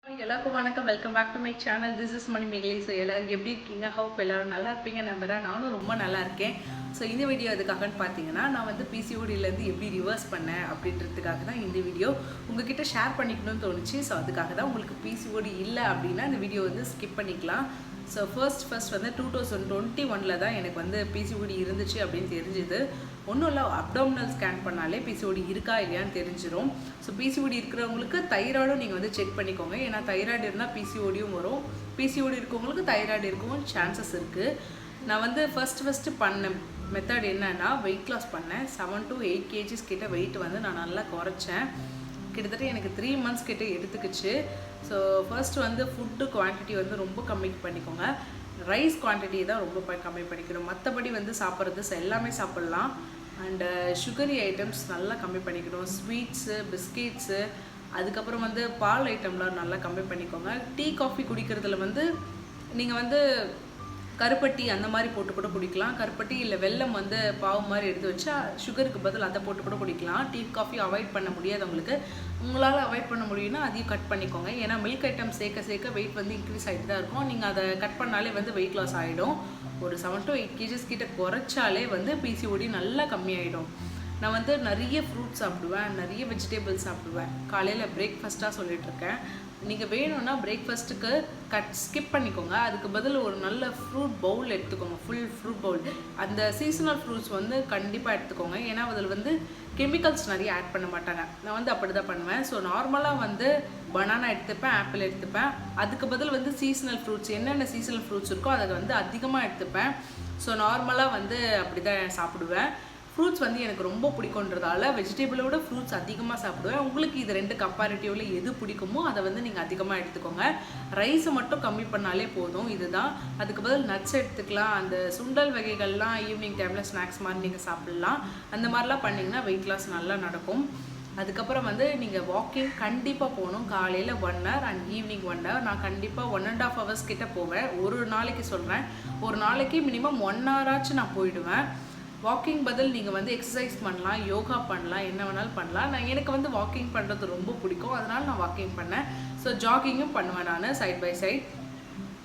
எல்லாருக்கும் வணக்கம். Welcome back to my channel. This is Manimegalai. So எல்லாரும் எப்படி இருக்கீங்க? ஹோப் எல்லாரும் நல்லா இருப்பீங்க நம்புறேன். நானும் ரொம்ப நல்லா இருக்கேன். ஸோ இந்த வீடியோ எதுக்காகன்னு பார்த்தீங்கன்னா, நான் வந்து பிசிஓடியிலேருந்து எப்படி ரிவர்ஸ் பண்ணேன் அப்படின்றதுக்காக தான் இந்த வீடியோ உங்ககிட்ட ஷேர் பண்ணிக்கணும்னு தோணுச்சு. ஸோ அதுக்காக தான். உங்களுக்கு பிசிஓடி இல்லை அப்படின்னா இந்த வீடியோ வந்து ஸ்கிப் பண்ணிக்கலாம். ஸோ ஃபர்ஸ்ட் வந்து 2021 தான் எனக்கு வந்து பிசிஓடி இருந்துச்சு அப்படின்னு தெரிஞ்சுது. ஒன்றும் இல்லை, அப்டாமினல் ஸ்கேன் பண்ணாலே பிசிஓடி இருக்கா இல்லையான்னு தெரிஞ்சிடும். ஸோ பிசிஓடி இருக்கிறவங்களுக்கு தைராய்டும் நீங்கள் வந்து செக் பண்ணிக்கோங்க. ஏன்னா தைராய்டு இருந்தால் பிசிஓடியும் வரும். பிசிஓடி இருக்கவங்களுக்கு தைராய்டு இருக்கவும் சான்சஸ் இருக்குது. நான் வந்து ஃபஸ்ட்டு பண்ண மெத்தட் என்னன்னா, வெயிட் லாஸ் பண்ணேன். 7 to 8 kgs கிட்ட வெயிட் வந்து நான் நல்லா குறைச்சேன். கிட்டத்தட்ட எனக்கு 3 months கிட்ட எடுத்துக்கிச்சு. ஸோ ஃபர்ஸ்ட் வந்து ஃபுட்டு குவான்டிட்டி வந்து ரொம்ப கம்மி பண்ணிக்கோங்க. ரைஸ் குவான்டிட்டி தான் ரொம்ப கம்மி பண்ணிக்கணும். மற்றபடி வந்து சாப்பிட்றது எல்லாமே சாப்பிட்லாம். அண்டு சுகரி ஐட்டம்ஸ் நல்லா கம்மி பண்ணிக்கணும். ஸ்வீட்ஸு, பிஸ்கெட்ஸு, அதுக்கப்புறம் வந்து பால் ஐட்டம்லாம் நல்லா கம்மி பண்ணிக்கோங்க. டீ காஃபி குடிக்கிறதுல வந்து நீங்கள் வந்து கருப்பட்டி அந்த மாதிரி போட்டு கூட குடிக்கலாம். கருப்பட்டி இல்லை வெல்லம் வந்து பாவு மாதிரி எடுத்து வச்சா சுகருக்கு பதில் அதை போட்டு கூட குடிக்கலாம். டீ காஃபி அவாய்ட் பண்ண முடியாதவங்களுக்கு, உங்களால் அவாய்ட் பண்ண முடியும்னா அதையும் கட் பண்ணிக்கோங்க. ஏன்னா மில்க் ஐட்டம் சேர்க்க வெயிட் வந்து இன்க்ரீஸ் ஆகிட்டு தான் இருக்கும். நீங்கள் அதை கட் பண்ணாலே வந்து வெயிட் லாஸ் ஆகிடும். ஒரு 7 to 8 kgs கிட்ட குறைச்சாலே வந்து பிசிஓடி நல்லா கம்மியாயிடும். நான் வந்து நிறைய ஃப்ரூட்ஸ் சாப்பிடுவேன், நிறைய வெஜிடபிள்ஸ் சாப்பிடுவேன். காலையில் பிரேக்ஃபாஸ்ட்டாக சொல்லிகிட்ருக்கேன். நீங்கள் வேணும்னா பிரேக்ஃபாஸ்ட்டுக்கு ஸ்கிப் பண்ணிக்கோங்க. அதுக்கு பதில் ஒரு நல்ல ஃப்ரூட் பவுல் எடுத்துக்கோங்க. Full fruit bowl. அந்த சீசனல் ஃப்ரூட்ஸ் வந்து கண்டிப்பாக எடுத்துக்கோங்க. ஏன்னா அதில் வந்து கெமிக்கல்ஸ் நிறைய ஆட் பண்ண மாட்டாங்க. நான் வந்து அப்படி தான் பண்ணுவேன். ஸோ நார்மலாக வந்து பனானா எடுத்துப்பேன், ஆப்பிள் எடுத்துப்பேன். அதுக்கு பதில் வந்து சீசனல் ஃப்ரூட்ஸ், என்னென்ன சீசனல் ஃப்ரூட்ஸ் இருக்கோ அதை வந்து அதிகமாக எடுத்துப்பேன். ஸோ நார்மலாக வந்து அப்படி தான் சாப்பிடுவேன். ஃப்ரூட்ஸ் வந்து எனக்கு ரொம்ப பிடிக்குன்றதால வெஜிடபிளோட ஃப்ரூட்ஸ் அதிகமாக சாப்பிடுவேன். உங்களுக்கு இது ரெண்டு கம்பேரிட்டிவ்ல எது பிடிக்குமோ அதை வந்து நீங்கள் அதிகமாக எடுத்துக்கோங்க. ரைஸை மட்டும் கம்மி பண்ணாலே போதும். இதுதான். அதுக்கு பதில் நட்ஸ் எடுத்துக்கலாம். அந்த சுண்டல் வகைகள்லாம் ஈவினிங் டைமில் ஸ்நாக்ஸ் மாதிரி நீங்கள் சாப்பிட்லாம். அந்த மாதிரிலாம் பண்ணிங்கன்னா வெயிட் லாஸ் நல்லா நடக்கும். அதுக்கப்புறம் வந்து நீங்கள் வாக்கிங் கண்டிப்பாக போகணும். காலையில் 1 hour அண்ட் ஈவினிங் 1 hour. நான் கண்டிப்பாக 1.5 hours கிட்ட போவேன். ஒரு நாளைக்கு சொல்கிறேன். ஒரு நாளைக்கு மினிமம் 1 hour ஆச்சு நான் போயிடுவேன். வாக்கிங் பதில் நீங்கள் வந்து எக்ஸசைஸ் பண்ணலாம், யோகா பண்ணலாம், என்ன வேணாலும் பண்ணலாம். எனக்கு வந்து வாக்கிங் பண்ணுறது ரொம்ப பிடிக்கும். அதனால் நான் வாக்கிங் பண்ணேன். ஸோ ஜாகிங்கும் பண்ணுவேன் நான் சைட் பை சைட்.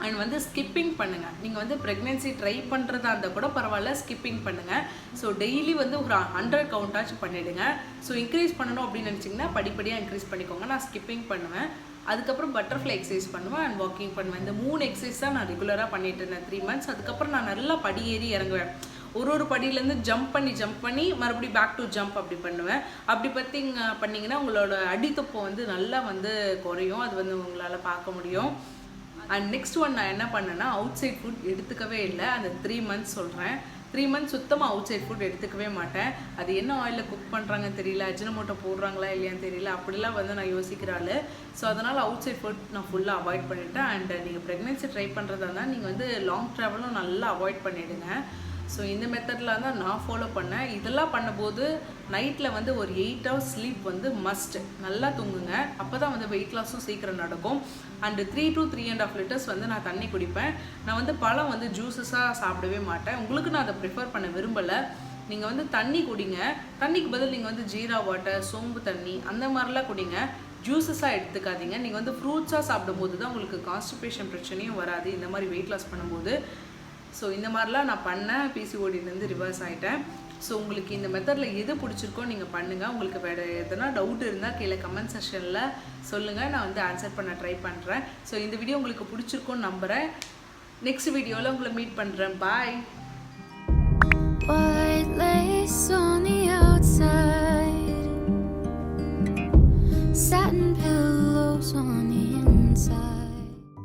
அண்ட் வந்து ஸ்கிப்பிங் பண்ணுங்கள். நீங்கள் வந்து ப்ரெக்னென்சி ட்ரை பண்ணுறதா இருந்தால் கூட பரவாயில்ல, ஸ்கிப்பிங் பண்ணுங்கள். ஸோ டெய்லி வந்து ஒரு 100 கவுண்டாச்சும் பண்ணிவிடுங்க. ஸோ இன்க்ரீஸ் பண்ணணும் அப்படின்னு நினச்சிங்கன்னா படிப்படியாக இன்க்ரீஸ் பண்ணிக்கோங்க. நான் ஸ்கிப்பிங் பண்ணுவேன். அதுக்கப்புறம் பட்டர்ஃப்ளை எக்ஸசைஸ் பண்ணுவேன் அண்ட் வாக்கிங் பண்ணுவேன். இந்த 3 எக்ஸசைஸ் தான் நான் ரெகுலராக பண்ணிட்டு இருந்தேன் 3 months. அதுக்கப்புறம் நான் நல்லா படி ஏறி இறங்குவேன். ஒரு படியிலேருந்து ஜம்ப் பண்ணி மறுபடியும் பேக் டு ஜம்ப் அப்படி பண்ணுவேன். அப்படி பண்ணிங்கன்னா உங்களோட அடித்தொப்பம் வந்து நல்லா வந்து குறையும். அது வந்து உங்களால் பார்க்க முடியும். அண்ட் நெக்ஸ்ட் ஒன் நான் என்ன பண்ணேன்னா, அவுட் சைட் ஃபுட் எடுத்துக்கவே இல்லை. அந்த 3 months சொல்கிறேன். 3 months சுத்தமாக அவுட் சைட் ஃபுட் எடுத்துக்கவே மாட்டேன். அது என்ன ஆயிலில் குக் பண்ணுறாங்கன்னு தெரியல, அஜினமோட்டோ போடுறாங்களா இல்லையான்னு தெரியல, அப்படிலாம் வந்து நான் யோசிக்கிறாள். ஸோ அதனால் அவுட் சைட் ஃபுட் நான் ஃபுல்லாக அவாய்ட் பண்ணிவிட்டேன். அண்ட் நீங்கள் ப்ரெக்னென்சி ட்ரை பண்ணுறதா இருந்தால் நீங்கள் வந்து லாங் ட்ராவலும் நல்லா அவாய்ட் பண்ணிவிடுங்க. ஸோ இந்த மெத்தடில் தான் நான் ஃபாலோ பண்ணேன். இதெல்லாம் பண்ணும்போது நைட்டில் வந்து ஒரு 8 hours ஸ்லீப் வந்து மஸ்ட். நல்லா தூங்குங்க. அப்போ தான் வந்து வெயிட் லாஸும் சீக்கிரம் நடக்கும். அண்டு 3 to 3.5 liters வந்து நான் தண்ணி குடிப்பேன். நான் வந்து பழம் வந்து ஜூஸஸாக சாப்பிடவே மாட்டேன். உங்களுக்கு நான் அதை ப்ரிஃபர் பண்ண விரும்பலை. நீங்கள் வந்து தண்ணி குடிங்க. தண்ணிக்கு பதில் நீங்கள் வந்து ஜீரா வாட்டர், சோம்பு தண்ணி அந்த மாதிரிலாம் குடிங்க. ஜூஸஸாக எடுத்துக்காதீங்க. நீங்கள் வந்து ஃப்ரூட்ஸாக சாப்பிடும்போது தான் உங்களுக்கு கான்ஸ்டிபேஷன் பிரச்சனையும் வராது இந்த மாதிரி வெயிட் லாஸ் பண்ணும்போது. ஸோ இந்த மாதிரிலாம் நான் பண்ணேன். பிசிஓடிலேருந்து ரிவர்ஸ் ஆகிட்டேன். ஸோ உங்களுக்கு இந்த மெத்தடில் எது பிடிச்சிருக்கோ நீங்கள் பண்ணுங்கள். உங்களுக்கு வேறு எதனா டவுட் இருந்தால் கீழே கமெண்ட் செக்ஷனில் சொல்லுங்கள். நான் வந்து ஆன்சர் பண்ண ட்ரை பண்ணுறேன். ஸோ இந்த வீடியோ உங்களுக்கு பிடிச்சிருக்கோன்னு நம்புகிறேன். நெக்ஸ்ட் வீடியோவில் உங்களை மீட் பண்ணுறேன். பாய்.